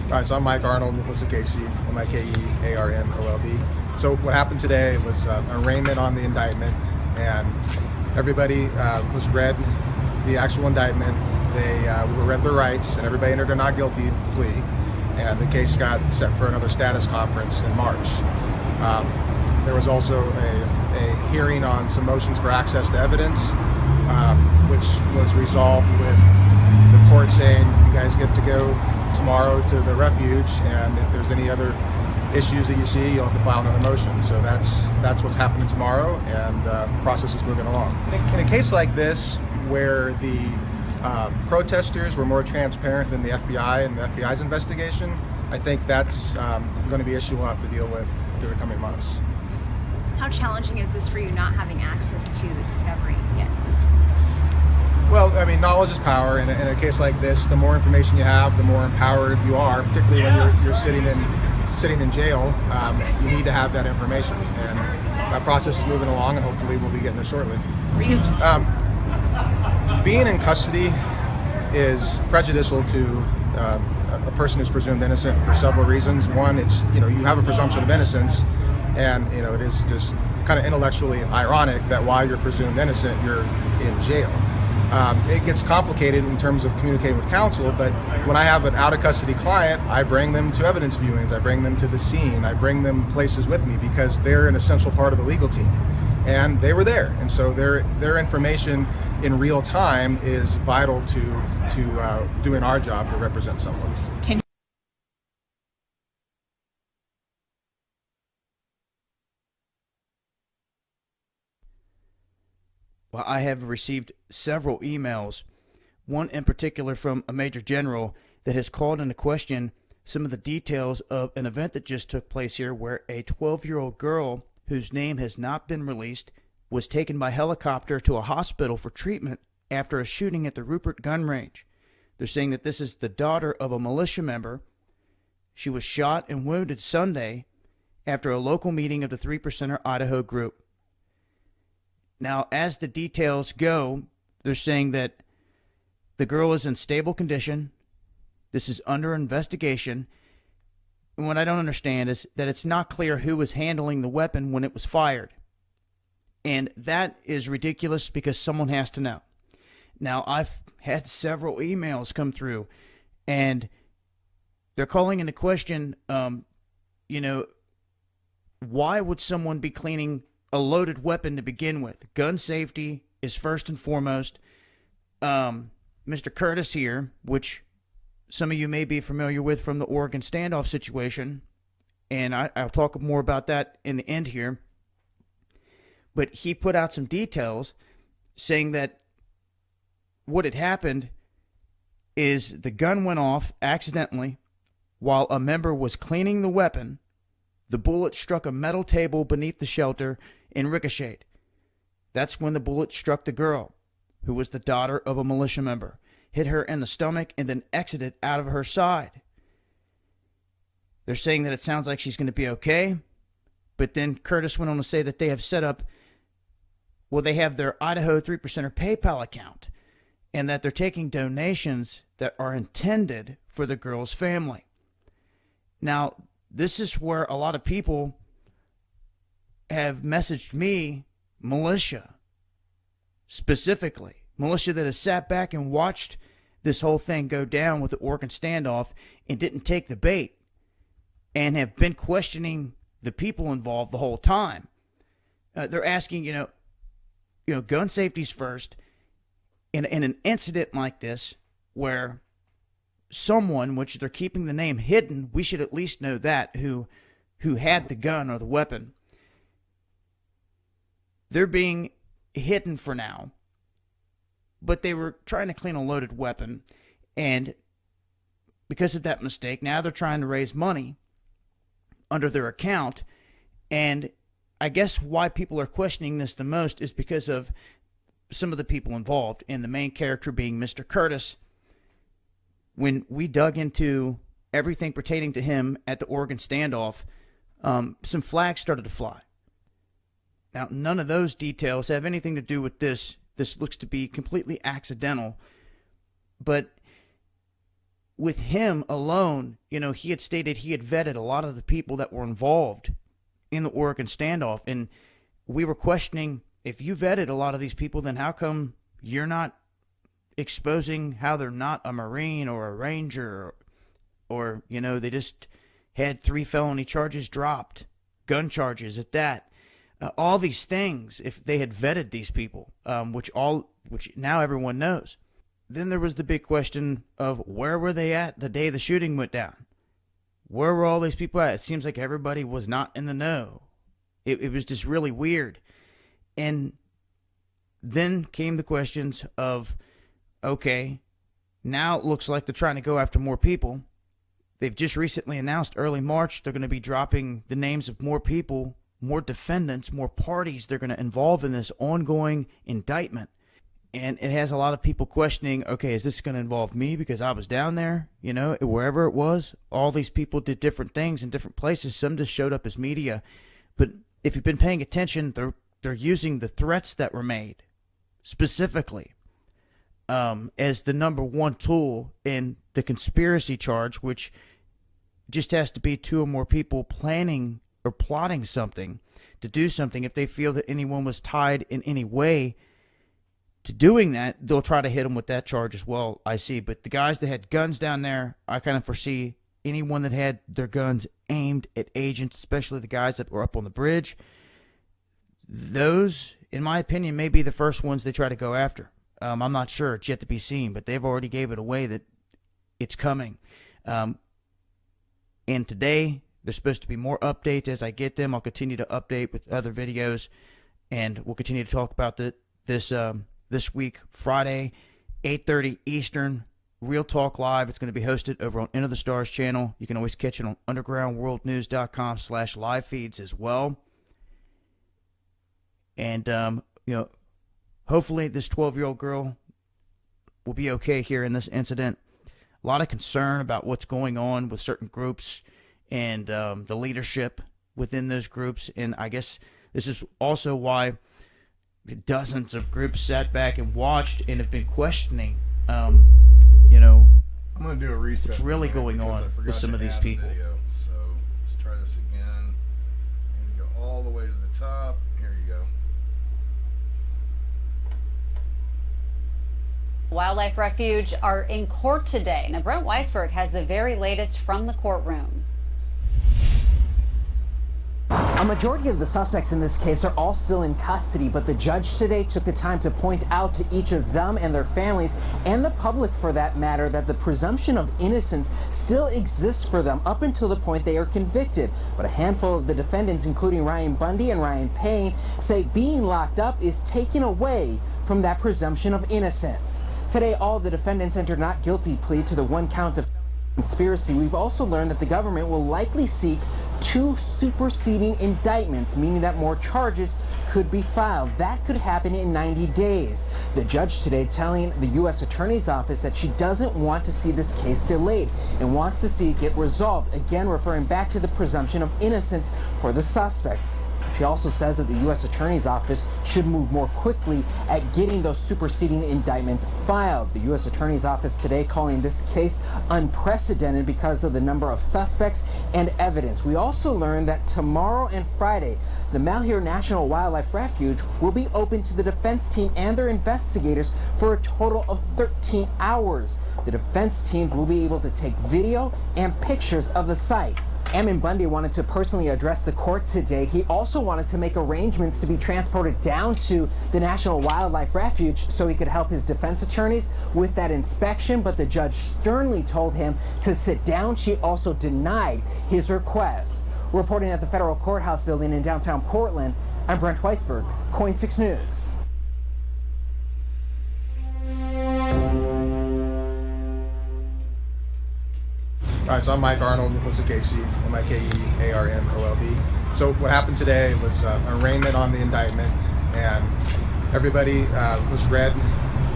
All right, so I'm Mike Arnold, Militia Casey, Mikearnold. So what happened today was an arraignment on the indictment, and everybody was read the actual indictment. They were read their rights, and everybody entered a not guilty plea, and the case got set for another status conference in March. There was also a hearing on some motions for access to evidence, which was resolved with the court saying you guys get to go tomorrow to the refuge, and if there's any other issues that you see, you'll have to file another motion. So that's what's happening tomorrow, and the process is moving along. In a case like this, where the protesters were more transparent than the FBI and the FBI's investigation, I think that's going to be an issue we'll have to deal with through the coming months. How challenging is this for you not having access to the discovery yet? Well, I mean, knowledge is power. In a case like this, the more information you have, the more empowered you are, particularly when you're sitting in jail. You need to have that information, and that process is moving along, and hopefully we'll be getting it shortly. Being in custody is prejudicial to a person who's presumed innocent for several reasons. One, it's, you have a presumption of innocence, and it is just kind of intellectually ironic that while you're presumed innocent, you're in jail. It gets complicated in terms of communicating with counsel, but when I have an out-of-custody client, I bring them to evidence viewings, I bring them to the scene, I bring them places with me because they're an essential part of the legal team. And they were there, and so their information in real time is vital to doing our job to represent someone. Well, I have received several emails, one in particular from a major general that has called into question some of the details of an event that just took place here where a 12-year-old girl whose name has not been released was taken by helicopter to a hospital for treatment after a shooting at the Rupert gun range. They're saying that this is the daughter of a militia member. She was shot and wounded Sunday after a local meeting of the 3%er Idaho group. Now, as the details go, they're saying that the girl is in stable condition. This is under investigation. And what I don't understand is that it's not clear who was handling the weapon when it was fired. And that is ridiculous because someone has to know. Now, I've had several emails come through, and they're calling into question, why would someone be cleaning a loaded weapon to begin with? Gun safety is first and foremost. Mr. Curtis here, which some of you may be familiar with from the Oregon standoff situation, and I'll talk more about that in the end here, but he put out some details saying that what had happened is the gun went off accidentally while a member was cleaning the weapon. The bullet struck a metal table beneath the shelter and ricocheted. That's when the bullet struck the girl, who was the daughter of a militia member, hit her in the stomach, and then exited out of her side. They're saying that it sounds like she's going to be okay, but then Curtis went on to say that they have set up, they have their Idaho 3%er PayPal account, and that they're taking donations that are intended for the girl's family. Now, this is where a lot of people have messaged me, militia, specifically. Militia that has sat back and watched this whole thing go down with the Oregon standoff and didn't take the bait and have been questioning the people involved the whole time. They're asking, gun safety's first. In an incident like this where someone, which they're keeping the name hidden, we should at least know that, who had the gun or the weapon. They're being hidden for now, but they were trying to clean a loaded weapon, and because of that mistake, now they're trying to raise money under their account, and I guess why people are questioning this the most is because of some of the people involved, and the main character being Mr. Curtis. When we dug into everything pertaining to him at the Oregon standoff, some flags started to fly. Now, none of those details have anything to do with this. This looks to be completely accidental. But with him alone, he had stated he had vetted a lot of the people that were involved in the Oregon standoff. And we were questioning, if you vetted a lot of these people, then how come you're not exposing how they're not a Marine or a Ranger, or they just had 3 felony charges dropped, gun charges at that. All these things, if they had vetted these people, which now everyone knows. Then there was the big question of, where were they at the day the shooting went down? Where were all these people at? It seems like everybody was not in the know. It was just really weird. And then came the questions of, okay, now it looks like they're trying to go after more people. They've just recently announced early March they're going to be dropping the names of more people, more defendants, more parties they're going to involve in this ongoing indictment. And it has a lot of people questioning, okay, is this going to involve me because I was down there, wherever it was? All these people did different things in different places. Some just showed up as media. But if you've been paying attention, they're using the threats that were made specifically as the number one tool in the conspiracy charge, which just has to be 2 or more people planning or plotting something to do something. If they feel that anyone was tied in any way to doing that, they'll try to hit them with that charge as well, I see. But the guys that had guns down there, I kind of foresee anyone that had their guns aimed at agents, especially the guys that were up on the bridge, those, in my opinion, may be the first ones they try to go after. I'm not sure. It's yet to be seen, but they've already gave it away that it's coming. And today, there's supposed to be more updates as I get them. I'll continue to update with other videos, and we'll continue to talk about this week, Friday, 8:30 Eastern, Real Talk Live. It's going to be hosted over on Into the Stars channel. You can always catch it on undergroundworldnews.com/live feeds as well. And, hopefully this 12-year-old girl will be okay here in this incident. A lot of concern about what's going on with certain groups and the leadership within those groups. And I guess this is also why dozens of groups sat back and watched and have been questioning, I'm going to do a reset. what's really going on with some of these people. Video. So let's try this again. I'm going to go all the way to the top. Here you go. Wildlife Refuge are in court today. Now, Brent Weisberg has the very latest from the courtroom. A majority of the suspects in this case are all still in custody, but the judge today took the time to point out to each of them and their families, and the public for that matter, that the presumption of innocence still exists for them up until the point they are convicted. But a handful of the defendants, including Ryan Bundy and Ryan Payne, say being locked up is taken away from that presumption of innocence. Today, all the defendants entered not guilty plea to the 1 count of conspiracy. We've also learned that the government will likely seek 2 superseding indictments, meaning that more charges could be filed. That could happen in 90 days. The judge today telling the U.S. Attorney's Office that she doesn't want to see this case delayed and wants to see it get resolved, again referring back to the presumption of innocence for the suspect. She also says that the U.S. Attorney's Office should move more quickly at getting those superseding indictments filed. The U.S. Attorney's Office today calling this case unprecedented because of the number of suspects and evidence. We also learned that tomorrow and Friday, the Malheur National Wildlife Refuge will be open to the defense team and their investigators for a total of 13 hours. The defense teams will be able to take video and pictures of the site. Ammon Bundy wanted to personally address the court today. He also wanted to make arrangements to be transported down to the National Wildlife Refuge so he could help his defense attorneys with that inspection, but the judge sternly told him to sit down. She also denied his request. Reporting at the federal courthouse building in downtown Portland, I'm Brent Weisberg, KOIN 6 News. All right, so I'm Mike Arnold, Nicholas Casey, MIKEARNOLD. So what happened today was an arraignment on the indictment, and everybody was read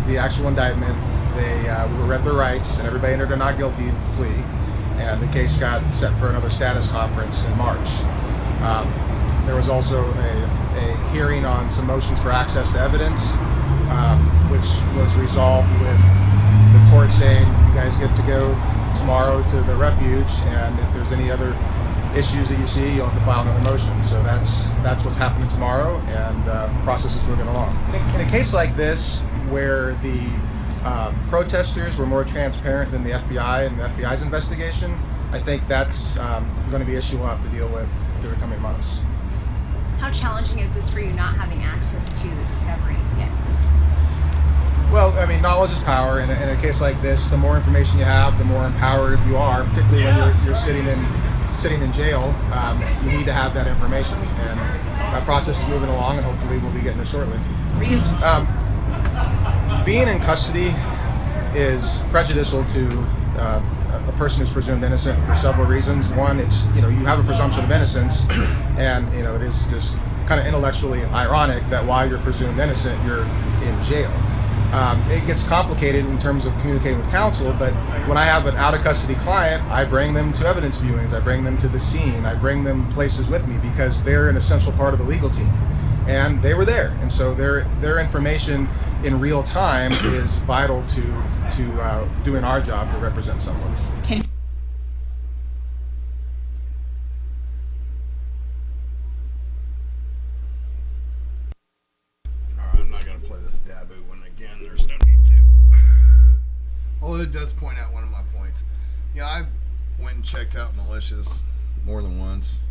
the actual indictment. They were read their rights, and everybody entered a not guilty plea, and the case got set for another status conference in March. There was also a hearing on some motions for access to evidence, which was resolved with the court saying you guys get to go to tomorrow to the refuge, and if there's any other issues that you see, you'll have to file another motion. So that's what's happening tomorrow, and the process is moving along. In a case like this, where the protesters were more transparent than the FBI and the FBI's investigation, I think that's going to be an issue we'll have to deal with through the coming months. How challenging is this for you not having access to the discovery yet? Well, I mean, knowledge is power. In a case like this, the more information you have, the more empowered you are, particularly when you're sitting in jail. You need to have that information, and that process is moving along, and hopefully we'll be getting it shortly. Being in custody is prejudicial to a person who's presumed innocent for several reasons. One, it's, you have a presumption of innocence, and it is just kind of intellectually ironic that while you're presumed innocent, you're in jail. It gets complicated in terms of communicating with counsel, but when I have an out-of-custody client, I bring them to evidence viewings, I bring them to the scene, I bring them places with me because they're an essential part of the legal team. And they were there, and so their information in real time is vital to doing our job to represent someone. I'm not going to play this Dabu one again. There's no need to. Although it does point out one of my points. I've went and checked out militias more than once,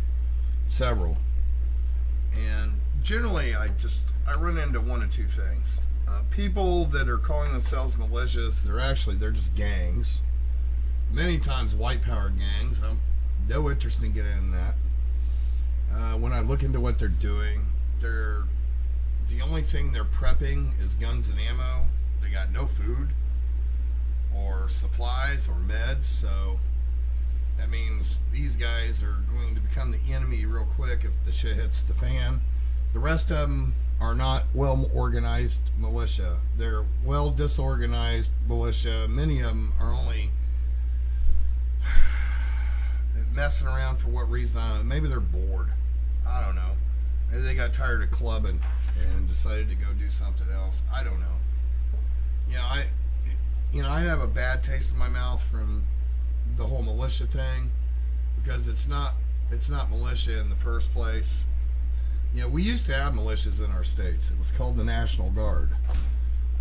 several, and generally I run into one of two things. People that are calling themselves militias, they're just gangs. Many times white power gangs. I'm no interest in getting in that. When I look into what they're doing, the only thing they're prepping is guns and ammo. They got no food or supplies or meds, so that means these guys are going to become the enemy real quick if the shit hits the fan. The rest of them are not well-organized militia. They're well-disorganized militia. Many of them are only messing around for what reason. I don't know. Maybe they're bored. I don't know. Maybe they got tired of clubbing and decided to go do something else. I don't know. I have a bad taste in my mouth from the whole militia thing because it's not militia in the first place. We used to have militias in our states. It was called the National Guard,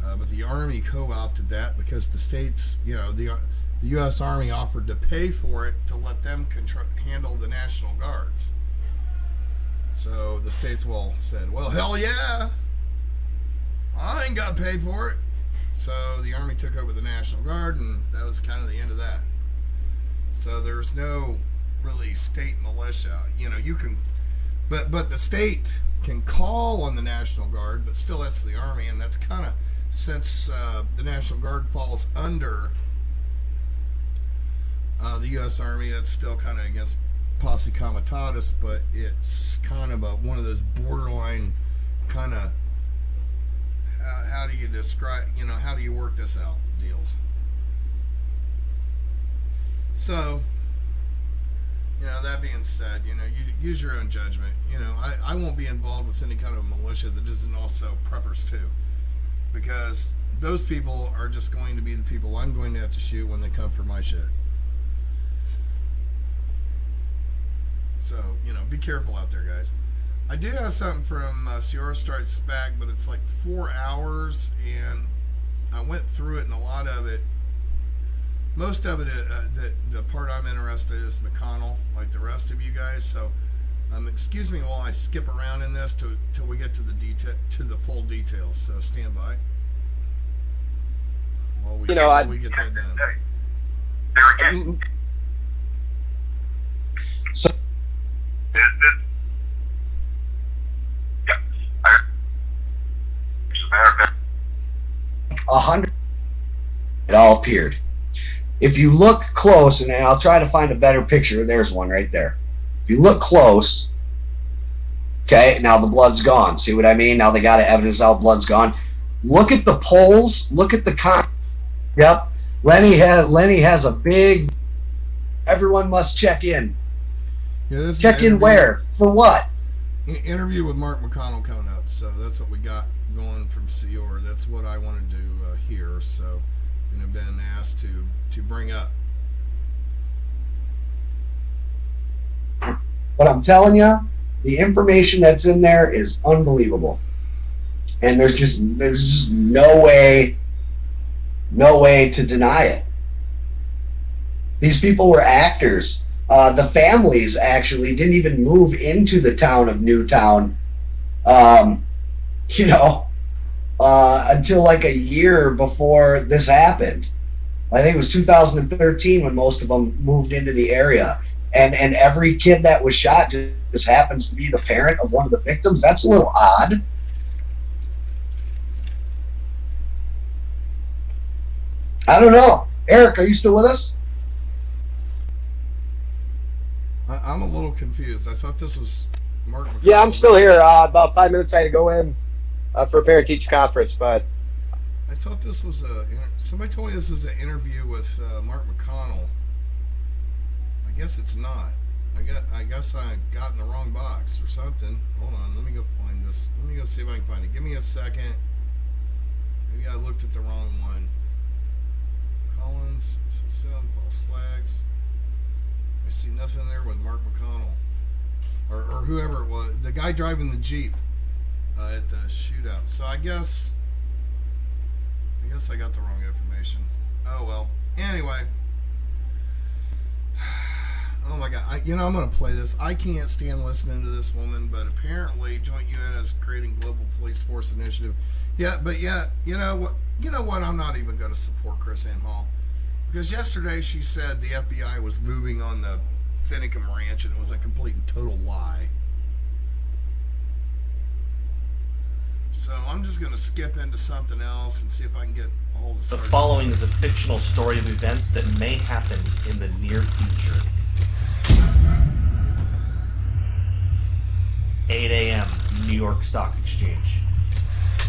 but the Army co-opted that because the states, the U.S. Army offered to pay for it to let them handle the National Guards. So the states said, well, hell yeah, I ain't got to pay for it. So the Army took over the National Guard, and that was kind of the end of that. So there's no really state militia. You can, but the state can call on the National Guard, but still that's the Army, and that's kind of, since the National Guard falls under the U.S. Army, that's still kind of against posse comitatus, but it's kind of one of those borderline kind of, how do you describe, how do you work this out deals. So, that being said, you use your own judgment. I won't be involved with any kind of militia that isn't also preppers too, because those people are just going to be the people I'm going to have to shoot when they come for my shit. So, be careful out there, guys. I do have something from Sierra Strikes Back, but it's like 4 hours, and I went through it, and a lot of it, most of it, the part I'm interested in is McConnell, like the rest of you guys. So, excuse me while I skip around in this till we get to the full details. So stand by while we get that done. There again. So. It all appeared. If you look close, and I'll try to find a better picture, there's one right there. If you look close, okay, now the blood's gone. See what I mean? Now they got evidence how blood's gone. Look at the poles. Look at the Yep. Lenny has a big. Everyone must check in. Yeah, this check in where? For what? Interview with Mark McConnell coming up. So that's what we got going from Sierra. That's what I wanted to hear. So, and have been asked to bring up. But I'm telling you, the information that's in there is unbelievable. And there's just no way to deny it. These people were actors. The families actually didn't even move into the town of Newtown, until like a year before this happened. I think it was 2013 when most of them moved into the area. And every kid that was shot just happens to be the parent of one of the victims. That's a little odd. I don't know. Eric, are you still with us? I'm a little confused. I thought this was Mark McConnell. Yeah, I'm still here. About 5 minutes I had to go in for a parent-teacher conference, but I thought this was somebody told me this was an interview with Mark McConnell. I guess it's not. I guess I got in the wrong box or something. Hold on, let me go find this. Let me go see if I can find it. Give me a second. Maybe I looked at the wrong one. Collins, some false flags. I see nothing there with Mark McConnell or whoever it was. The guy driving the Jeep at the shootout. So I guess I got the wrong information. Oh well. Anyway. Oh my God. I'm going to play this. I can't stand listening to this woman, but apparently Joint UN is creating Global Police Force Initiative. Yeah, but yeah, you know what? I'm not even going to support Chris Ann Hall. Because yesterday she said the FBI was moving on the Finicum Ranch and it was a complete and total lie. So I'm just going to skip into something else and see if I can get a hold of The Sergeant. following is a fictional story of events that may happen in the near future. 8 a.m. New York Stock Exchange.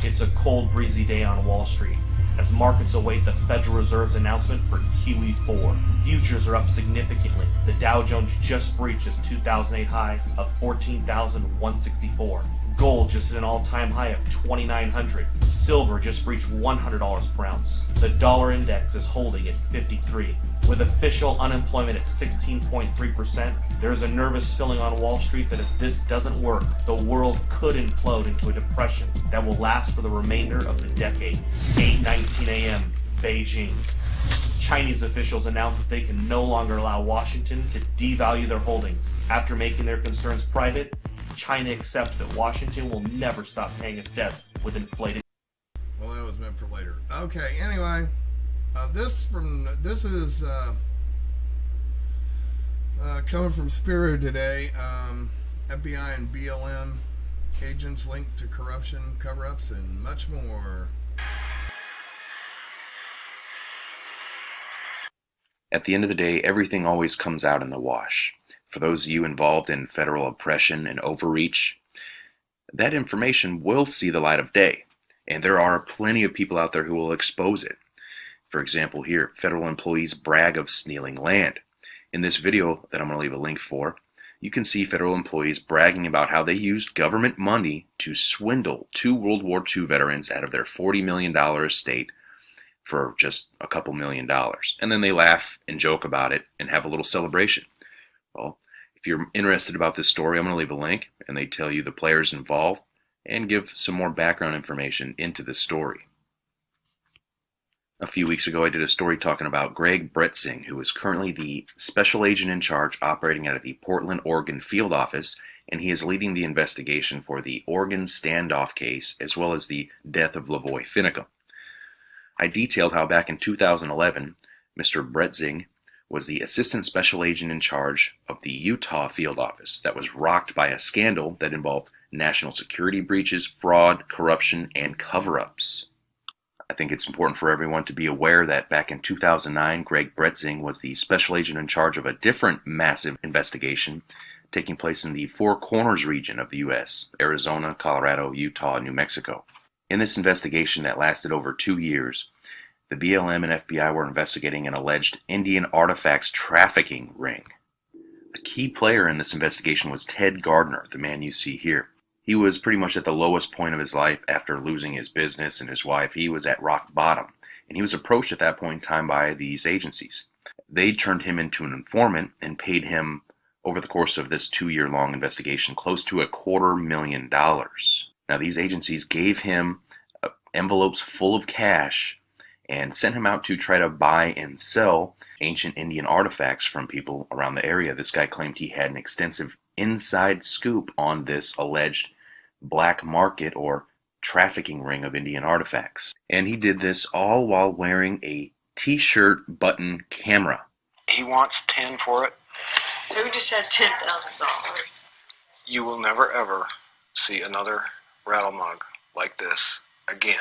It's a cold, breezy day on Wall Street as markets await the Federal Reserve's announcement for QE4. Futures are up significantly. The Dow Jones just breached its 2008 high of 14,164. Gold just hit an all-time high of 2,900. Silver just breached $100 per ounce. The dollar index is holding at 53. With official unemployment at 16.3%, there is a nervous feeling on Wall Street that if this doesn't work, the world could implode into a depression that will last for the remainder of the decade. 8:19 a.m. Beijing. Chinese officials announced that they can no longer allow Washington to devalue their holdings. After making their concerns private, China accepts that Washington will never stop paying its debts with inflated. Well, that was meant for later. Okay, anyway, this is coming from Spiro today. FBI and BLM agents linked to corruption, cover-ups, and much more. At the end of the day, everything always comes out in the wash. For those of you involved in federal oppression and overreach, that information will see the light of day, and there are plenty of people out there who will expose it. For example, here, federal employees brag of stealing land. In this video that I'm going to leave a link for, you can see federal employees bragging about how they used government money to swindle 2 World War II veterans out of their $40 million estate for just a couple $1,000,000. And then they laugh and joke about it and have a little celebration. Well, if you're interested about this story, I'm going to leave a link, and they tell you the players involved and give some more background information into the story. A few weeks ago, I did a story talking about Greg Bretzing, who is currently the special agent in charge operating out of the Portland, Oregon field office, and he is leading the investigation for the Oregon standoff case as well as the death of Lavoy Finicum. I detailed how back in 2011, Mr. Bretzing was the assistant special agent in charge of the Utah field office that was rocked by a scandal that involved national security breaches, fraud, corruption, and cover-ups. I think it's important for everyone to be aware that back in 2009, Greg Bretzing was the special agent in charge of a different massive investigation taking place in the Four Corners region of the U.S., Arizona, Colorado, Utah, and New Mexico. In this investigation that lasted over 2 years, the BLM and FBI were investigating an alleged Indian artifacts trafficking ring. The key player in this investigation was Ted Gardner, the man you see here. He was pretty much at the lowest point of his life after losing his business and his wife. He was at rock bottom, and he was approached at that point in time by these agencies. They turned him into an informant and paid him over the course of this 2-year-long investigation, close to $250,000. Now, these agencies gave him envelopes full of cash and sent him out to try to buy and sell ancient Indian artifacts from people around the area. This guy claimed he had an extensive inside scoop on this alleged black market or trafficking ring of Indian artifacts. And he did this all while wearing a t-shirt button camera. He wants 10 for it. Who just had $10,000? You will never ever see another rattle mug like this again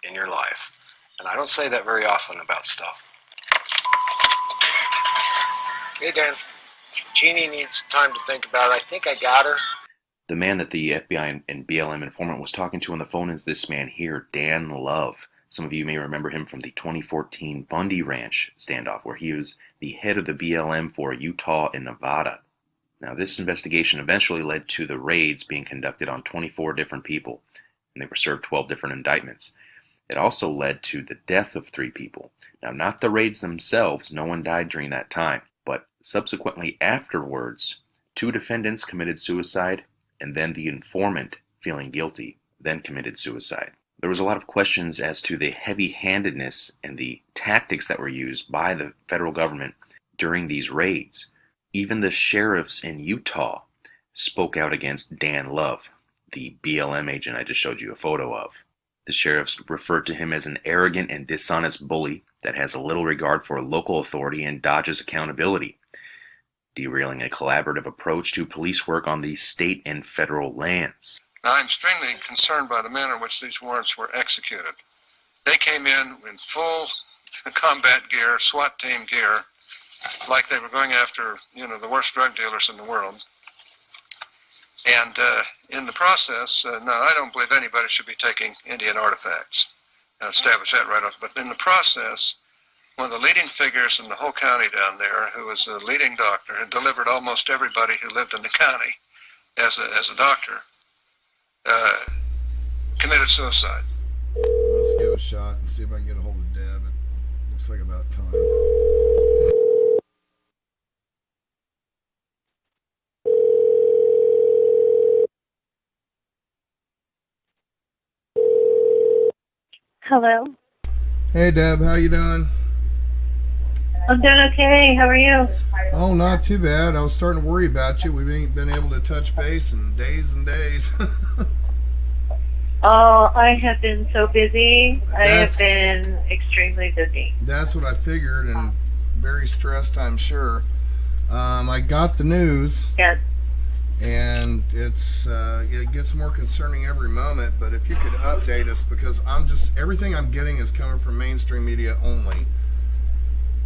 in your life. And I don't say that very often about stuff. Hey, Dan. Jeannie needs time to think about it. I think I got her. The man that the FBI and BLM informant was talking to on the phone is this man here, Dan Love. Some of you may remember him from the 2014 Bundy Ranch standoff, where he was the head of the BLM for Utah and Nevada. Now, this investigation eventually led to the raids being conducted on 24 different people, and they were served 12 different indictments. It also led to the death of 3 people. Now, not the raids themselves, no one died during that time, but subsequently afterwards, 2 defendants committed suicide, and then the informant, feeling guilty, then committed suicide. There was a lot of questions as to the heavy-handedness and the tactics that were used by the federal government during these raids. Even the sheriffs in Utah spoke out against Dan Love, the BLM agent I just showed you a photo of. The sheriffs referred to him as an arrogant and dishonest bully that has a little regard for local authority and dodges accountability, derailing a collaborative approach to police work on the state and federal lands. Now, I'm extremely concerned by the manner in which these warrants were executed. They came in full combat gear, SWAT team gear, like they were going after, the worst drug dealers in the world. And in the process, no, I don't believe anybody should be taking Indian artifacts. I'll establish that right off. But in the process, one of the leading figures in the whole county down there, who was a leading doctor, had delivered almost everybody who lived in the county as a doctor, committed suicide. Let's give it a shot and see if I can get a hold of Deb. It looks like about time. Hello. Hey Deb, how you doing? I'm doing okay. How are you? Oh, not too bad. I was starting to worry about you. We ain't been able to touch base in days and days. Oh, I have been so busy. I have been extremely busy. That's what I figured, and very stressed, I'm sure. I got the news. Yes. And it gets more concerning every moment, but if you could update us, because everything I'm getting is coming from mainstream media only.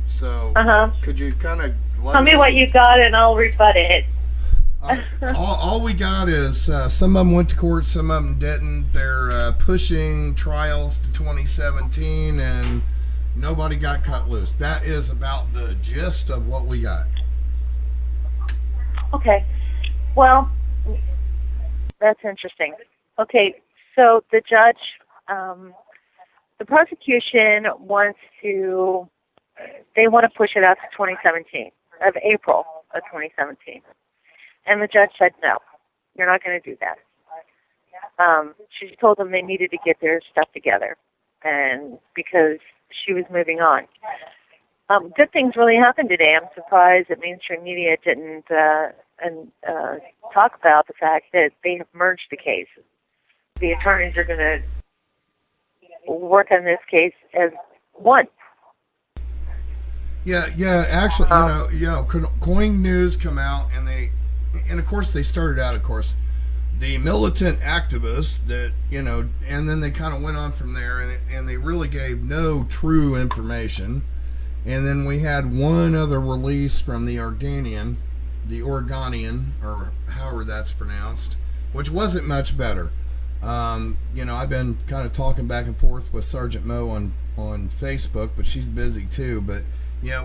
So, could you kind of tell me what you got and I'll rebut it. All we got is some of them went to court, some of them didn't. They're pushing trials to 2017, and nobody got cut loose. That is about the gist of what we got. Okay. Well, that's interesting. Okay, so the judge, the prosecution wants to push it out to 2017, of April of 2017. And the judge said, no, you're not going to do that. She told them they needed to get their stuff together, and because she was moving on. Good things really happened today. I'm surprised that mainstream media didn't talk about the fact that they have merged the case. The attorneys are going to work on this case as one. Yeah. Actually, Coin News come out, and of course they started out, the militant activists that, and then they kind of went on from there, and they really gave no true information. And then we had one other release from the Oregonian, or however that's pronounced, which wasn't much better. I've been kind of talking back and forth with Sergeant Mo on Facebook, but she's busy too. But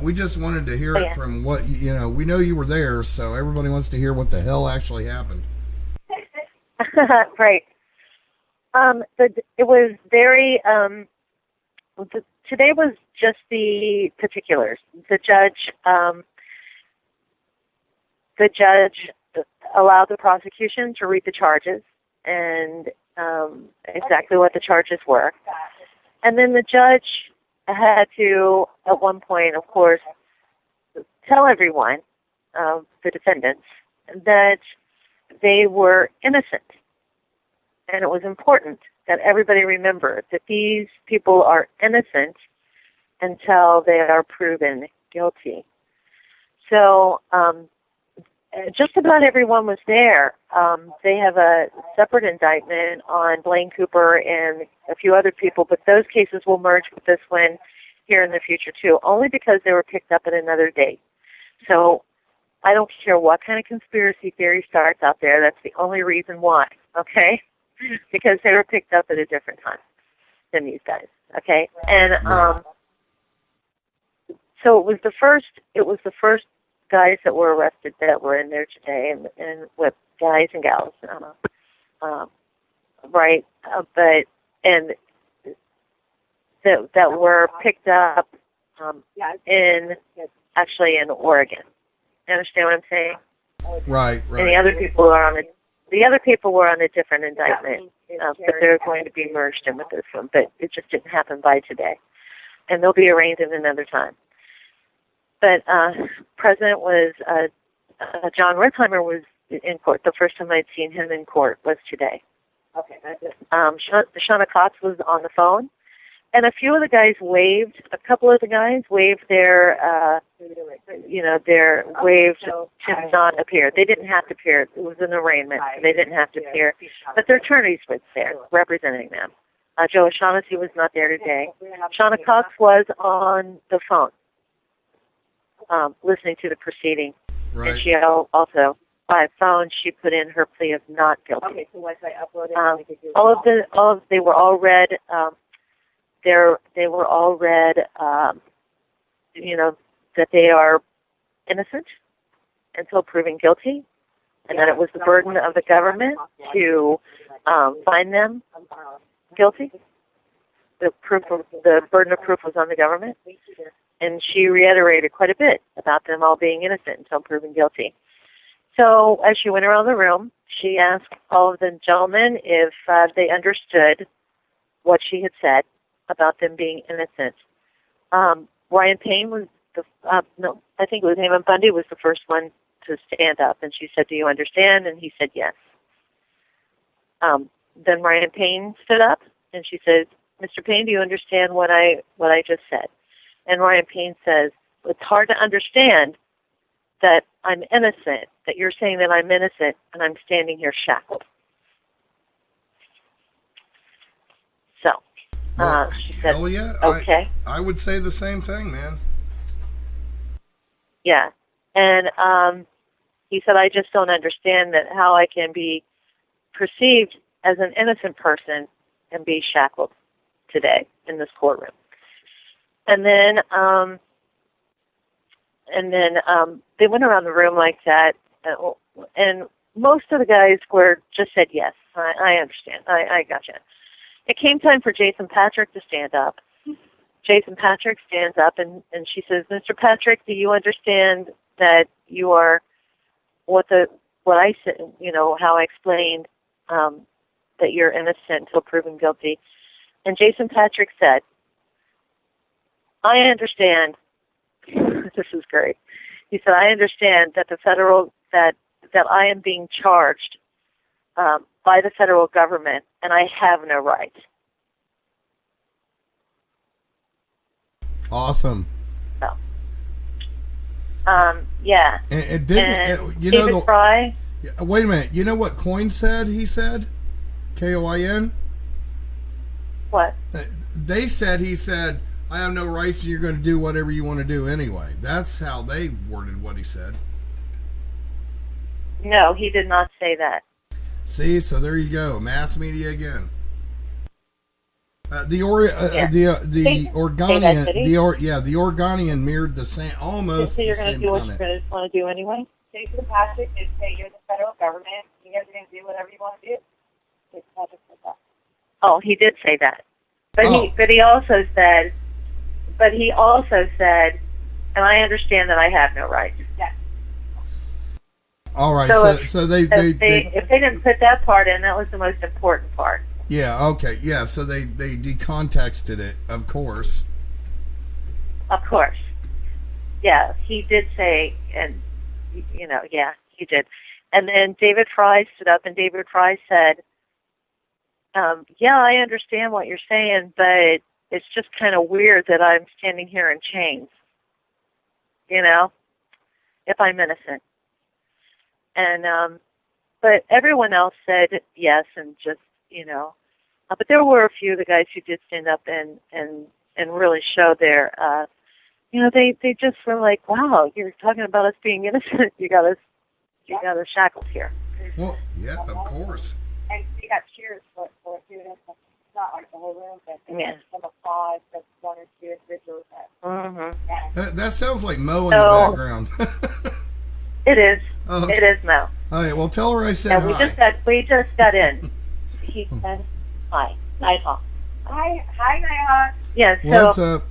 we just wanted to hear it from what we know you were there, so everybody wants to hear what the hell actually happened. Right. It was very. Today was just the particulars. The judge the judge allowed the prosecution to read the charges and exactly what the charges were. And then the judge had to, at one point, of course, tell everyone, the defendants, that they were innocent. And it was important that everybody remember that these people are innocent until they are proven guilty. So just about everyone was there. They have a separate indictment on Blaine Cooper and a few other people, but those cases will merge with this one here in the future too, only because they were picked up at another date. So I don't care what kind of conspiracy theory starts out there. That's the only reason why, okay? Because they were picked up at a different time than these guys, okay? And so it was the first guys that were arrested that were in there today, and with guys and gals, right? But and that were picked up in Oregon. You understand what I'm saying? Right. And the other people were on a different indictment, but they're going to be merged in with this one. But it just didn't happen by today, and they'll be arraigned in another time. But President was John Wertheimer was in court. The first time I'd seen him in court was today. Okay, that's it. Shauna Cox was on the phone, and a few of the guys waved. A couple of the guys waved their to not appear. They didn't have to appear. It was an arraignment. So they didn't have to appear, but their attorneys were there representing them. Joe O'Shaughnessy was not there today. Shauna Cox was on the phone, listening to the proceeding. Right. And she also, by phone, she put in her plea of not guilty. Okay, so once I upload it, they were all read. They were all read. That they are innocent until proven guilty, and that it was the burden of the government to find them guilty. The burden of proof was on the government, and she reiterated quite a bit about them all being innocent until proven guilty. So as she went around the room, she asked all of the gentlemen if they understood what she had said about them being innocent. Ryan Payne was I think it was Eamon Bundy was the first one to stand up, and she said, "Do you understand?" And he said, "Yes." Then Ryan Payne stood up, and she said, "Mr. Payne, do you understand what I just said?" And Ryan Payne says, "It's hard to understand that I'm innocent, that you're saying that I'm innocent, and I'm standing here shackled." So, she said, hell yeah. "Okay." I would say the same thing, man. Yeah. And he said, "I just don't understand that how I can be perceived as an innocent person and be shackled today in this courtroom." And then they went around the room like that, and most of the guys just said, "Yes, I understand. I gotcha." It came time for Jason Patrick to stand up. Jason Patrick stands up, and she says, "Mr. Patrick, do you understand that you are what I said, how I explained that you're innocent until proven guilty?" And Jason Patrick said, "I understand." This is great. He said, "I understand that that I am being charged by the federal government, and I have no right." Awesome. So, yeah. It didn't. David Fry. Wait a minute. You know what Coin said? He said, Koin. What? They said he said, "I have no rights, and you're going to do whatever you want to do anyway." That's how they worded what he said. No, he did not say that. See, so there you go. Mass media again. The Oregonian mirrored the same, almost so the you're same do what comment. you're going to want to do anyway? Jason Patrick did say you're the federal government. You guys are going to do whatever you want to do. Jason Patrick said that. Oh, he did say that. But he also said, and I understand that I have no rights. Yes. All right, So, so if they didn't put that part in, that was the most important part. yeah, okay, yeah, so they decontexted it, of course. Of course. Yeah, he did say, and, yeah, he did. And then David Fry stood up, and David Fry said, yeah, I understand what you're saying, but it's just kind of weird that I'm standing here in chains, if I'm innocent. And, but everyone else said yes, and just, but there were a few of the guys who did stand up and really show their, they just were like, wow, you're talking about us being innocent. You got us shackled here. Well, yeah, of course. And we got cheers for doing it. It's not like the whole room, but Yeah. some applause, but one or two individuals. That sounds like Mo in the background. It is. Oh, okay. It is Mo. All right, well, tell her I said And hi. we just got in. He said hi. Nitehawk. Hi, Nitehawk. Yeah, so What's up?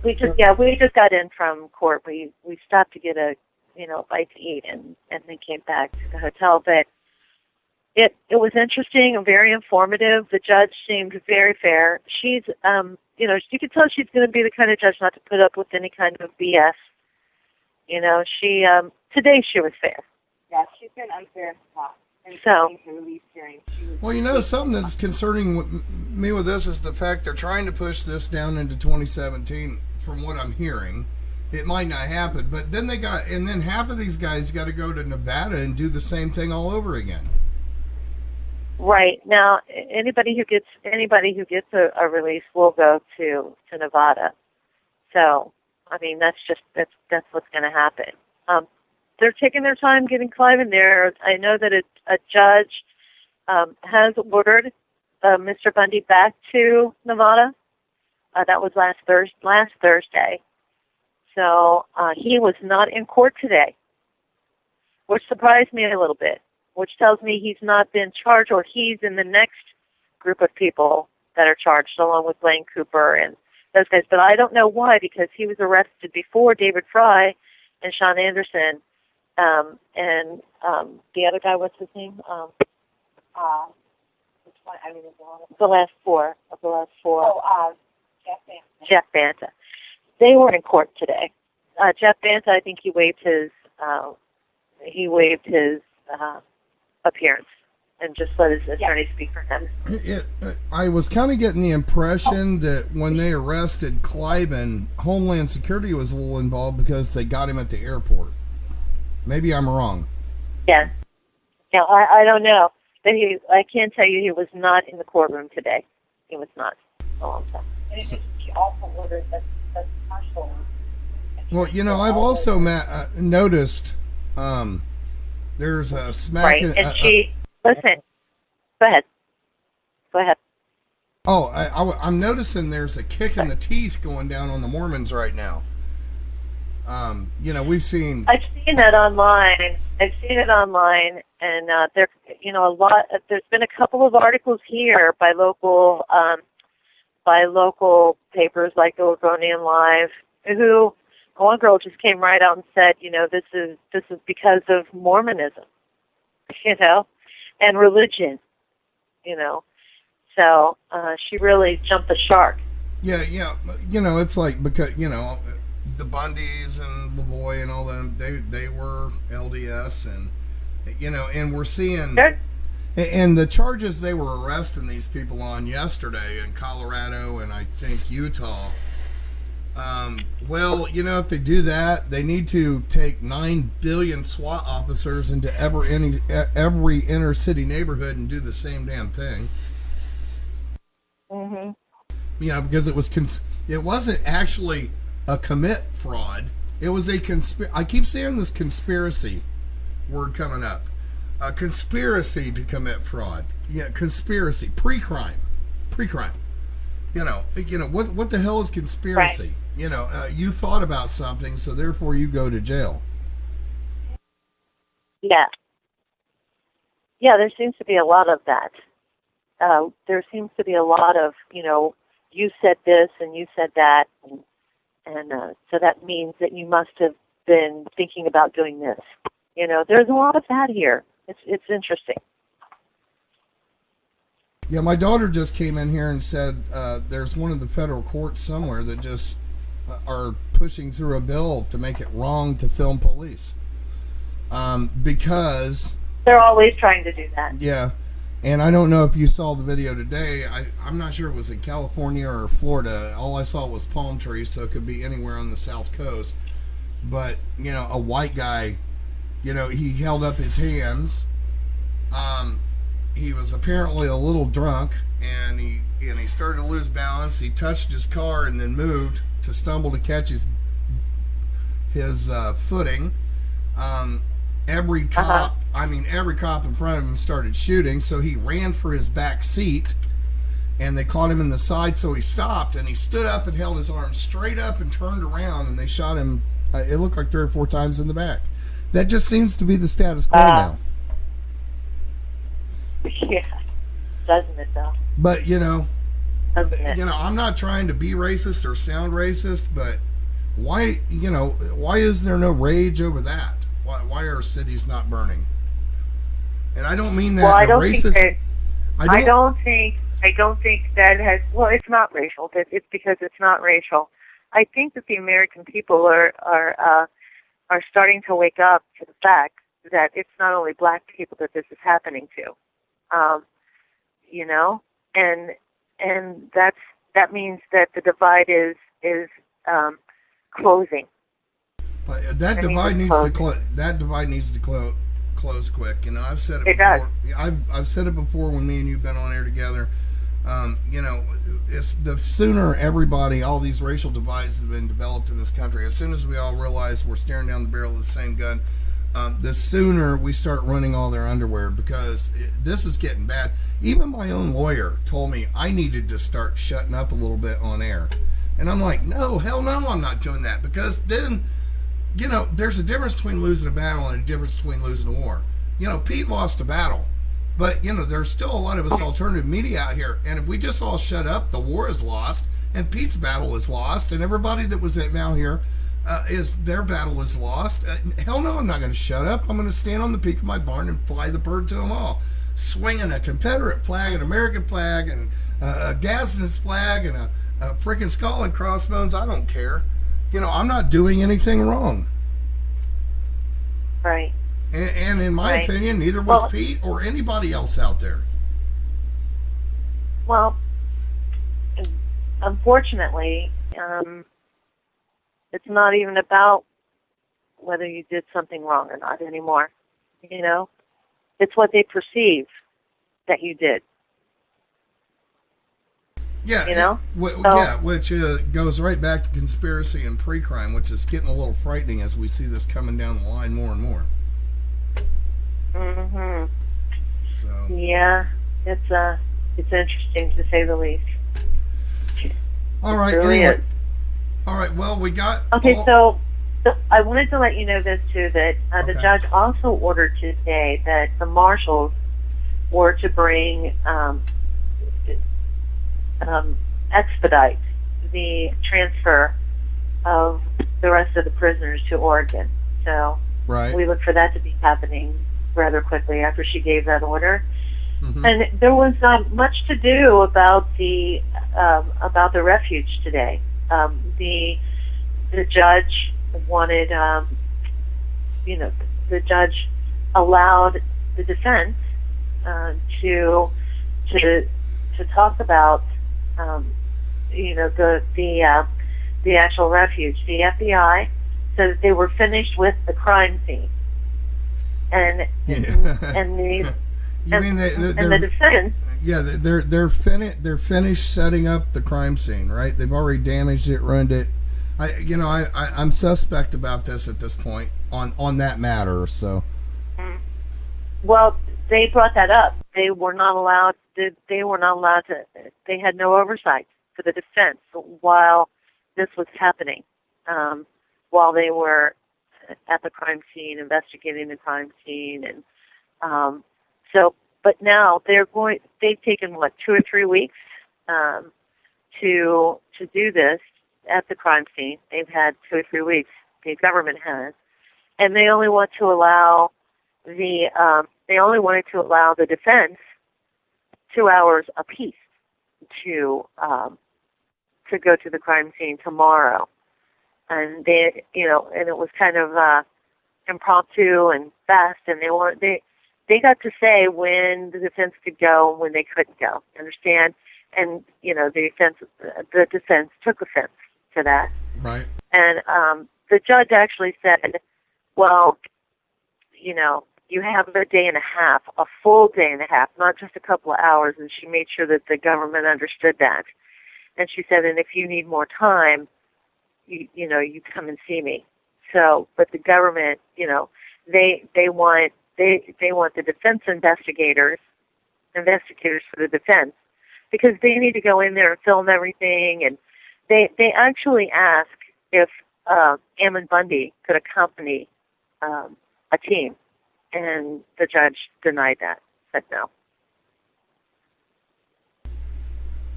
we just got in from court. We stopped to get a bite to eat and then came back to the hotel. But it was interesting and very informative. The judge seemed very fair. She's you could tell she's going to be the kind of judge not to put up with any kind of BS. She today she was fair. Yeah, she's been unfair in the past. And So- the release hearing, Well, something that's concerning me with this is the fact they're trying to push this down into 2017. From what I'm hearing, it might not happen, but then then half of these guys got to go to Nevada and do the same thing all over again. Right. Now, anybody who gets a release will go to Nevada. So, I mean, that's what's going to happen. They're taking their time getting Clive in there. I know that a judge has ordered Mr. Bundy back to Nevada. That was last Thursday. So he was not in court today, which surprised me a little bit, which tells me he's not been charged, or he's in the next group of people that are charged, along with Blaine Cooper and those guys. But I don't know why, because he was arrested before David Fry and Sean Anderson, and the other guy, what's his name? The last four. Oh, Jeff Banta. Jeff Banta. They were in court today. Jeff Banta, I think he waived his appearance and just let his attorney speak for him. I was kind of getting the impression that when they arrested Cliven, Homeland Security was a little involved because they got him at the airport. Maybe I'm wrong. Yes. Yeah, I don't know. But I can tell you he was not in the courtroom today. He was not. A long time. And she also ordered the partial. Well, I've also noticed there's a smack. Right, and listen. Go ahead. Oh, I'm noticing there's a kick in the teeth going down on the Mormons right now. We've seen. I've seen that online. And there, a lot. There's been a couple of articles here by local papers like the Oregonian Live, who one girl just came right out and said, this is because of Mormonism, and religion, So she really jumped the shark. Yeah. It's like because the Bundys and Lavoie and all them, they were LDS, and and we're seeing. And the charges they were arresting these people on yesterday in Colorado and I think Utah, if they do that, they need to take 9 billion SWAT officers into every inner city neighborhood and do the same damn thing. Mm-hmm. Because it wasn't actually a commit fraud. It was a I keep saying this conspiracy word coming up. A conspiracy to commit fraud. Yeah, conspiracy. Pre-crime. What the hell is conspiracy? Right. You thought about something, so therefore you go to jail. Yeah. Yeah, there seems to be a lot of that. There seems to be a lot of, you said this and you said that, and so that means that you must have been thinking about doing this. You know, there's a lot of that here. It's interesting. Yeah, my daughter just came in here and said there's one of the federal courts somewhere that just are pushing through a bill to make it wrong to film police. Because they're always trying to do that. Yeah, and I don't know if you saw the video today. I'm not sure it was in California or Florida. All I saw was palm trees, so it could be anywhere on the South Coast. But, you know, a white guy, you know, he held up his hands. He was apparently a little drunk, and he started to lose balance. He touched his car and then moved to stumble to catch his footing. Every cop in front of him started shooting, so he ran for his back seat, and they caught him in the side, so he stopped, and he stood up and held his arms straight up and turned around, and they shot him, it looked like 3 or 4 times in the back. That just seems to be the status quo now. Yeah, doesn't it though? But, you know, I'm not trying to be racist or sound racist, but why is there no rage over that? Why are cities not burning? And I don't mean that well, I don't think that has. Well, it's not racial. It's because it's not racial. I think that the American people are starting to wake up to the fact that it's not only black people that this is happening to. You know, and that means that the divide is closing. But that divide needs to close quick. You know, I've said it before. I've said it before when me and you've been on air together. You know, it's the sooner all these racial divides have been developed in this country, as soon as we all realize we're staring down the barrel of the same gun, the sooner we start running all their underwear, because this is getting bad. Even my own lawyer told me I needed to start shutting up a little bit on air. And I'm like, no, hell no, I'm not doing that, because then, you know, there's a difference between losing a battle and a difference between losing a war. You know, Pete lost a battle, but, you know, there's still a lot of us alternative media out here, and if we just all shut up, the war is lost, and Pete's battle is lost, and everybody that was at Mal here, their battle is lost. Hell no, I'm not going to shut up. I'm going to stand on the peak of my barn and fly the bird to them all, swinging a Confederate flag, an American flag, and a Gadsden's flag, and a freaking skull and crossbones. I don't care. You know, I'm not doing anything wrong. Right. And in my opinion, neither was Pete or anybody else out there. Well, unfortunately, it's not even about whether you did something wrong or not anymore. You know, it's what they perceive that you did. Yeah, you know, which goes right back to conspiracy and pre-crime, which is getting a little frightening as we see this coming down the line more and more. Mhm. So yeah, it's interesting to say the least. All right. Really anyway, all right. Well, we got. Okay, so I wanted to let you know this too, that the judge also ordered today that the marshals were to bring. Expedite the transfer of the rest of the prisoners to Oregon. So we look for that to be happening rather quickly after she gave that order. Mm-hmm. And there was much to do about the refuge today. The judge wanted, the judge allowed the defense to talk about. The actual refuge. The FBI said that they were finished with the crime scene, and the defense. Yeah, they're finished setting up the crime scene, right? They've already damaged it, ruined it. I'm suspect about this at this point on that matter. So, well, they brought that up. They were not allowed. They were not allowed to. They had no oversight for the defense while this was happening. While they were at the crime scene, investigating the crime scene, and but now they've taken 2 or 3 weeks to do this at the crime scene. They've had 2 or 3 weeks. The government has, and they only want to allow they only wanted to allow the defense 2 hours apiece to go to the crime scene tomorrow, and they, and it was kind of impromptu and fast, and they got to say when the defense could go and when they couldn't go. Understand? And the defense took offense to that. Right. And the judge actually said, well, you have a day and a half, a full day and a half, not just a couple of hours, and she made sure that the government understood that. And she said, and if you need more time, you come and see me. So, but the government, they want the defense investigators for the defense, because they need to go in there and film everything, and they actually ask if Ammon Bundy could accompany a team, and the judge denied that, said no.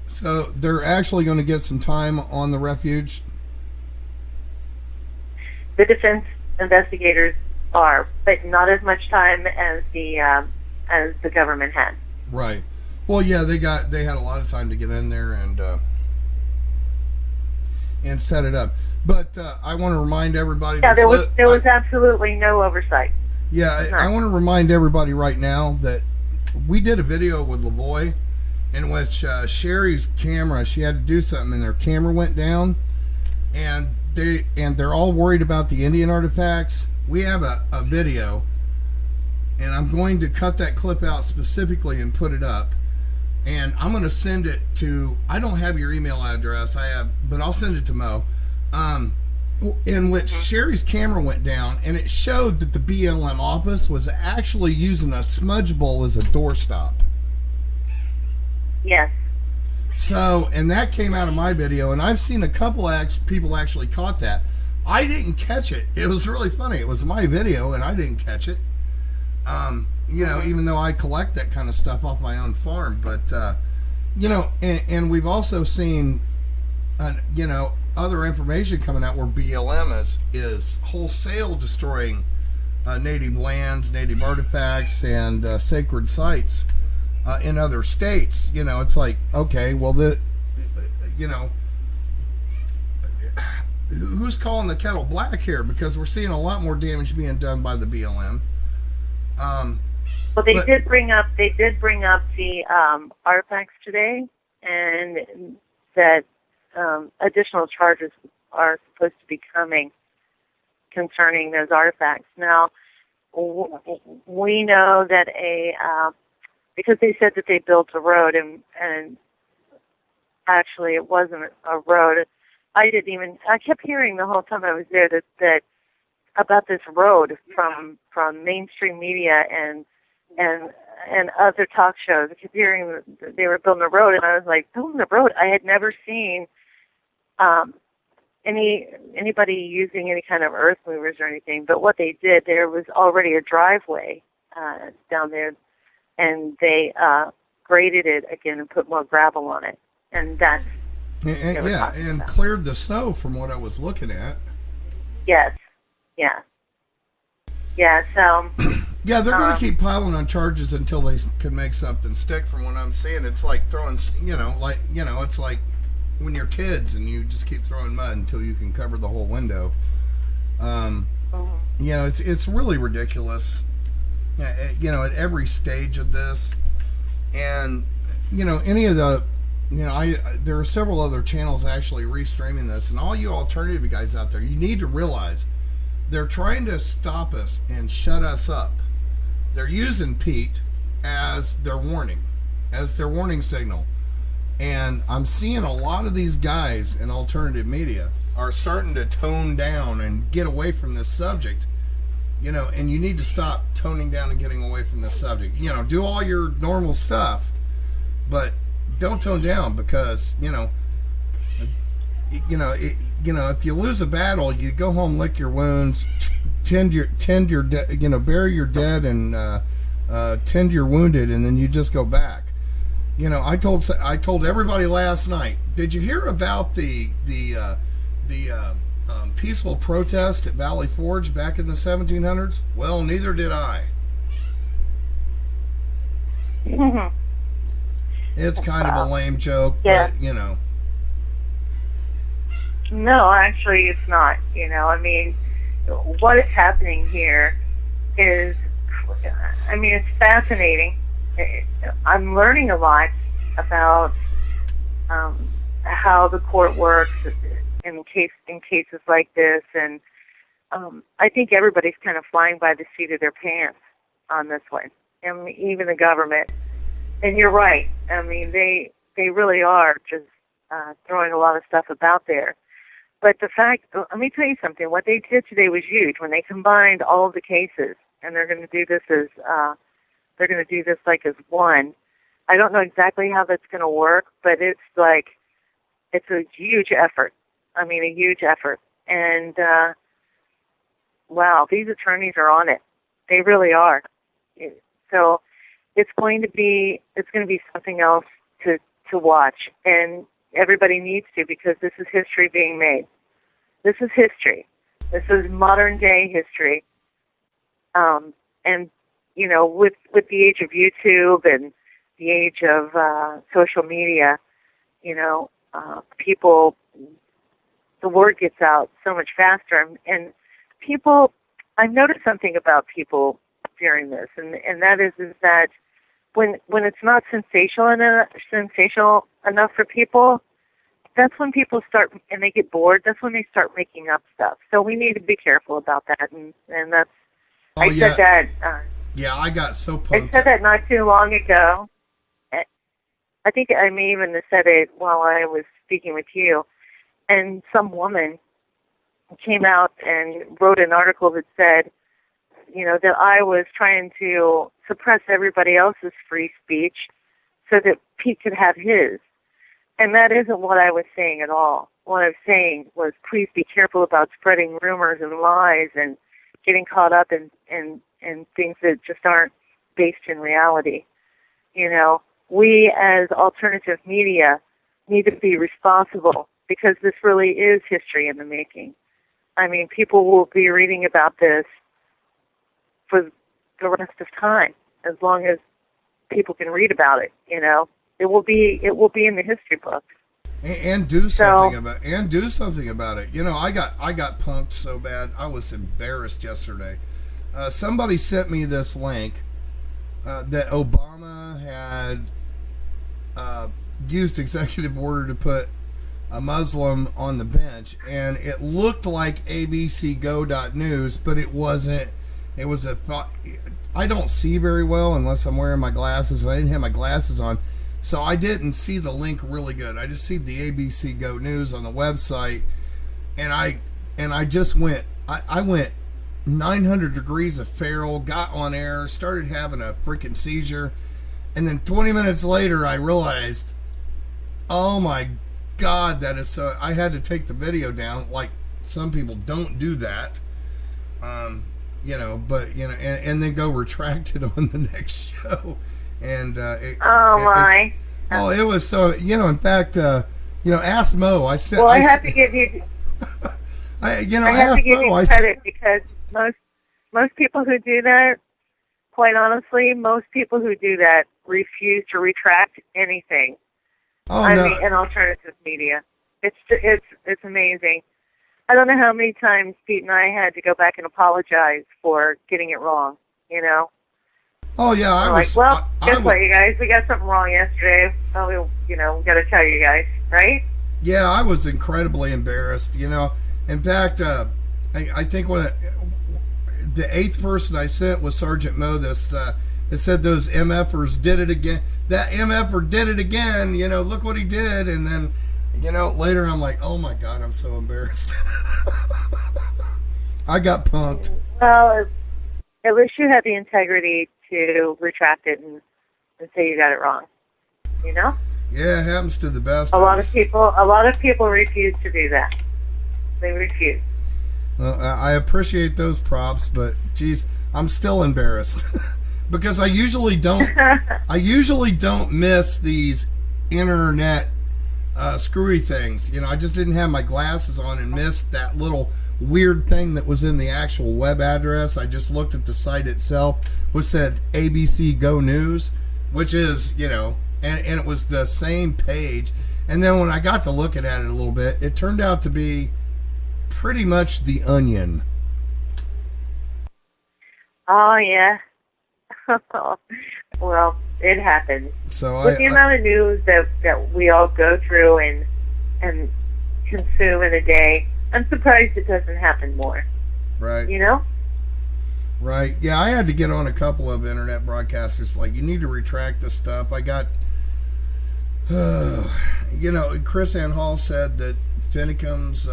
So they're actually going to get some time on the refuge? The defense investigators are, but not as much time as the government had. Right. Well, yeah, they had a lot of time to get in there and set it up. But I want to remind everybody. Yeah, there was absolutely no oversight. Yeah, I want to remind everybody right now that we did a video with Lavoie in which Sherry's camera, she had to do something and their camera went down, and they're all worried about the Indian artifacts. We have a video, and I'm going to cut that clip out specifically and put it up, and I'm going to send it to, I don't have your email address, but I'll send it to Mo, in which Sherry's camera went down, and it showed that the BLM office was actually using a smudge bowl as a doorstop. Yes. So, and that came out of my video, and I've seen a couple people actually caught that. I didn't catch it. It was really funny. It was my video, and I didn't catch it. Even though I collect that kind of stuff off my own farm. But, and we've also seen, other information coming out where BLM is wholesale destroying native lands, native artifacts, and sacred sites in other states. It's like, okay, well, who's calling the kettle black here? Because we're seeing a lot more damage being done by the BLM. Well, they did bring up the artifacts today, and that additional charges are supposed to be coming concerning those artifacts. Now, we know that because they said that they built a road, and actually it wasn't a road. I kept hearing the whole time I was there that about this road from mainstream media and other talk shows. I kept hearing that they were building a road, and I was like, building a road? I had never seen anybody using any kind of earth movers or anything. But what they did, there was already a driveway down there, and they graded it again and put more gravel on it, and that's and cleared the snow from what I was looking at. Yes. Yeah. So. Yeah, they're going to keep piling on charges until they can make something stick. From what I'm seeing, it's like throwing, it's like when you're kids and you just keep throwing mud until you can cover the whole window. It's really ridiculous. At every stage of this, and any of the, there are several other channels actually restreaming this, and all you alternative guys out there, you need to realize they're trying to stop us and shut us up. They're using Pete as their warning signal. And I'm seeing a lot of these guys in alternative media are starting to tone down and get away from this subject. And you need to stop toning down and getting away from this subject. Do all your normal stuff, but don't tone down, because, if you lose a battle, you go home, lick your wounds, bury your dead, and tend your wounded, and then you just go back. I told everybody last night. Did you hear about the peaceful protest at Valley Forge back in the 1700s? Well, neither did I. It's kind of a lame joke, Yeah. but, you know. No, actually, it's not. I mean, what is happening here is, it's fascinating. I'm learning a lot about how the court works in cases like this, and I think everybody's kind of flying by the seat of their pants on this one, and even the government. And you're right. I mean, they really are just throwing a lot of stuff about there. But let me tell you something. What they did today was huge. When they combined all of the cases, and they're going to do this like as one. I don't know exactly how that's going to work, but it's a huge effort. A huge effort. And wow, these attorneys are on it. They really are. So it's going to be something else to watch, and everybody needs to, because this is history being made. This is history. This is modern day history. And with the age of YouTube and the age of social media, people, the word gets out so much faster, and people. I've noticed something about people during this, and that is that when it's not sensational enough for people, that's when people start, and they get bored. That's when they start making up stuff. So we need to be careful about that, and that's. Said that. Yeah, I got so pumped. I said that not too long ago. I think I may even have said it while I was speaking with you, and some woman came out and wrote an article that said, that I was trying to suppress everybody else's free speech so that Pete could have his. And that isn't what I was saying at all. What I was saying was, please be careful about spreading rumors and lies and getting caught up in things that just aren't based in reality. We as alternative media need to be responsible, because this really is history in the making. People will be reading about this for the rest of time, as long as people can read about it. It will be in the history books. And do something about it. I got punked so bad. I was embarrassed yesterday. Somebody sent me this link that Obama had used executive order to put a Muslim on the bench, and it looked like abcgo.news, but it wasn't. It was I don't see very well unless I'm wearing my glasses, and I didn't have my glasses on, so I didn't see the link really good. I just see the ABC Go News on the website, and I just went. I went 900 degrees of feral, got on air, started having a freaking seizure, and then 20 minutes later I realized, oh my God, that is so. I had to take the video down. Like, some people don't do that. And then go retract it on the next show. And it was so, in fact, ask Mo. I said, well, I have to give you credit, because most people who do that, quite honestly, most people who do that refuse to retract anything. In alternative media. It's amazing. I don't know how many times Pete and I had to go back and apologize for getting it wrong, Oh, yeah. Guess what, you guys? We got something wrong yesterday. Oh, we got to tell you guys, right? Yeah, I was incredibly embarrassed, In fact, I think when the 8th person I sent was Sergeant Mo, it said those MFers did it again. That MFer did it again, look what he did. And then, later I'm like, oh my God, I'm so embarrassed. I got punked. Well, at least you had the integrity to retract it and say you got it wrong. Yeah, it happens to the best. A lot of people refuse to do that. They refuse. Well, I appreciate those props, but geez, I'm still embarrassed. Because I usually don't miss these internet screwy things. You know, I just didn't have my glasses on and missed that little weird thing that was in the actual web address. I just looked at the site itself, which said ABC Go News, which is, you know, and it was the same page. And then when I got to looking at it a little bit, it turned out to be pretty much The Onion. Oh, yeah. Well, it happens. So with the amount of news that we all go through and consume in a day, I'm surprised it doesn't happen more. Right. You know? Right. Yeah, I had to get on a couple of internet broadcasters like, you need to retract this stuff. I got, you know, Chris Ann Hall said that Finicum's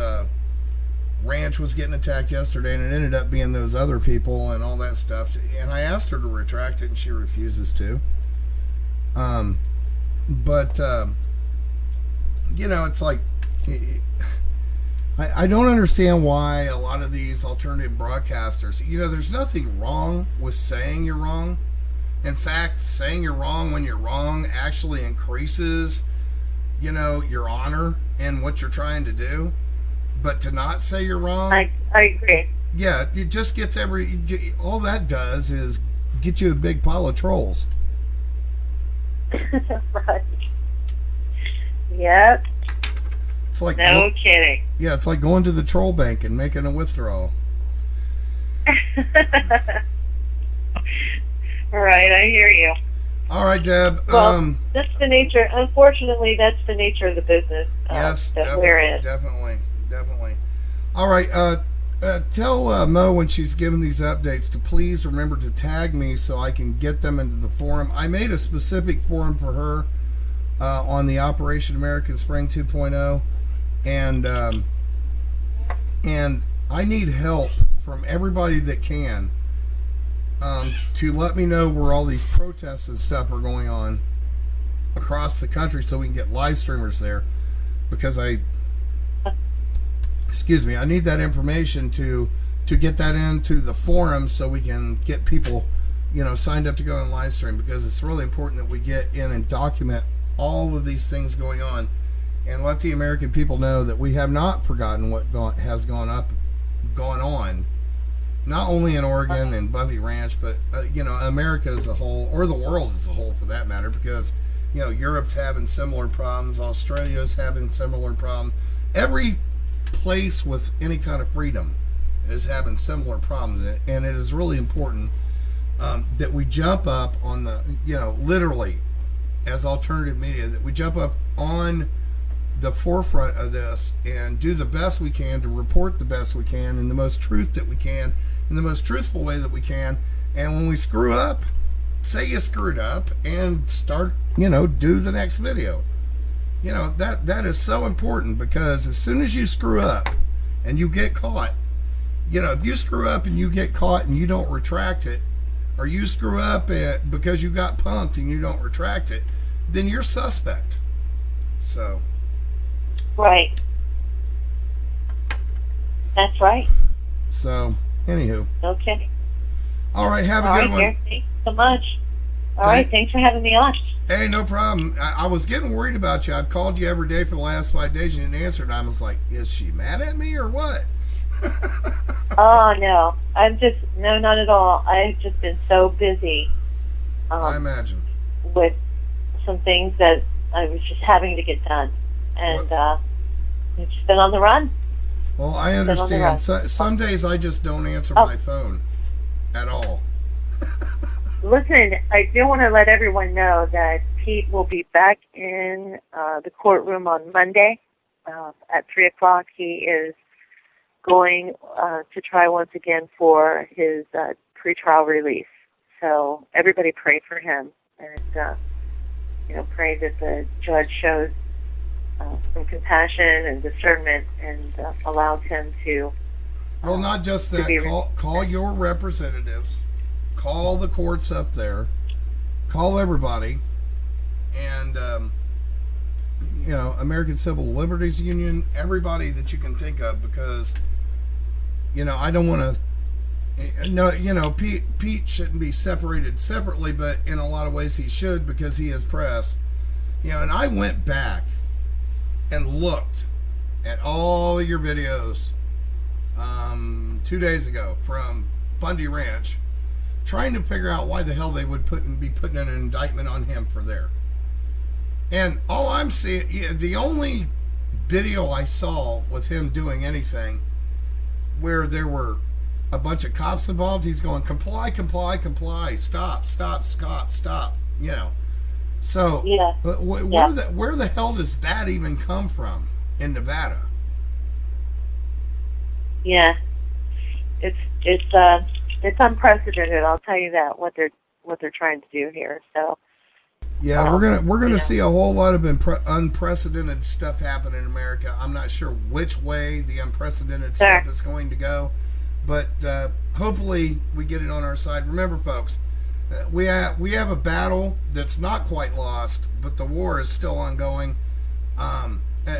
ranch was getting attacked yesterday, and it ended up being those other people and all that stuff. And I asked her to retract it, and she refuses to. But you know, it's like, I don't understand why a lot of these alternative broadcasters, you know, there's nothing wrong with saying you're wrong. In fact, saying you're wrong when you're wrong actually increases, you know, your honor and what you're trying to do. But to not say you're wrong, I agree. Yeah, it just gets all that does is get you a big pile of trolls. Right. Yep. It's like no kidding. Yeah, it's like going to the troll bank and making a withdrawal. Right, I hear you. All right, Deb. Well, that's the nature. Unfortunately, that's the nature of the business. Yes, that we're in. Definitely. All right. Tell Mo when she's giving these updates to please remember to tag me so I can get them into the forum. I made a specific forum for her on the Operation American Spring 2.0, and I need help from everybody that can to let me know where all these protests and stuff are going on across the country so we can get live streamers there, because I need that information to get that into the forum so we can get people, you know, signed up to go on live stream, because it's really important that we get in and document all of these things going on and let the American people know that we have not forgotten what has gone on, not only in Oregon and Bundy Ranch, but you know, America as a whole, or the world as a whole for that matter, because, you know, Europe's having similar problems, Australia's having similar problems, every place with any kind of freedom is having similar problems, and it is really important that we jump up on the, you know, literally as alternative media, that we jump up on the forefront of this and do the best we can to report the best we can in the most truth that we can, in the most truthful way that we can. And when we screw up, say you screwed up and start, you know, do the next video. You know, that is so important, because as soon as you screw up and you get caught, you know, if you screw up and you get caught and you don't retract it, or you screw up because you got punked and you don't retract it, then you're suspect. So. Right. That's right. So, anywho. Okay. All right, have a good one. Thanks so much. All right, thanks for having me on. Hey, no problem. I was getting worried about you. I've called you every day for the last 5 days. You didn't answer, and I was like, is she mad at me or what? Oh, no. No, not at all. I've just been so busy. I imagine. With some things that I was just having to get done. And it's just been on the run. Well, I understand. Some days I just don't answer my phone at all. Listen, I do want to let everyone know that Pete will be back in the courtroom on Monday at 3 o'clock. He is going to try once again for his pretrial release. So everybody pray for him, and you know, pray that the judge shows some compassion and discernment and allows him to. Well, not just that. Call your representatives. Call the courts up there. Call everybody. And, you know, American Civil Liberties Union, everybody that you can think of, because, you know, I don't want to, no, you know, Pete shouldn't be separated separately, but in a lot of ways he should, because he is press. You know, and I went back and looked at all your videos 2 days ago from Bundy Ranch, trying to figure out why the hell they would be putting an indictment on him for there. And all I'm seeing, the only video I saw with him doing anything where there were a bunch of cops involved, he's going, comply, comply, comply, stop, stop, stop, stop, you know. So Yeah. where the hell does that even come from in Nevada? Yeah, it's unprecedented. I'll tell you that what they're trying to do here. So yeah, we're gonna see a whole lot of unprecedented stuff happen in America. I'm not sure which way the unprecedented stuff is going to go, but hopefully we get it on our side. Remember, folks, we have a battle that's not quite lost, but the war is still ongoing.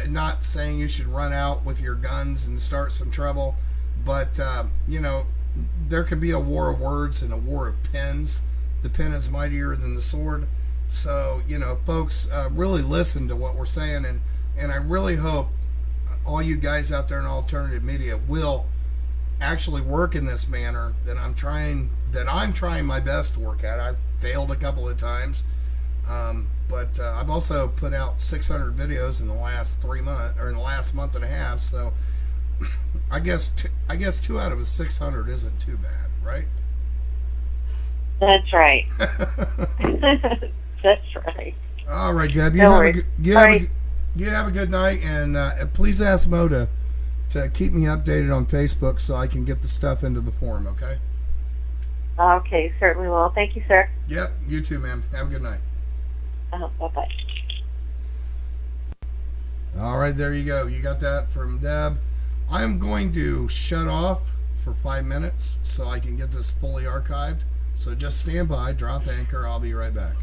Not saying you should run out with your guns and start some trouble, but you know, there can be a war of words and a war of pens. The pen is mightier than the sword. So, you know, folks, really listen to what we're saying, and I really hope all you guys out there in alternative media will actually work in this manner that I'm trying my best to work at. I've failed a couple of times, but I've also put out 600 videos in the last 3 months, or in the last month and a half. So I guess 2 out of the 600 isn't too bad, right? that's right. That's right. All right, Deb. No worries. You have a good night, and please ask Mo to keep me updated on Facebook so I can get the stuff into the forum. Okay. Okay, certainly will. Thank you, sir. Yep. You too, ma'am. Have a good night. Bye-bye. All right, there you go. You got that from Deb. I'm going to shut off for 5 minutes so I can get this fully archived. So just stand by, drop anchor. I'll be right back.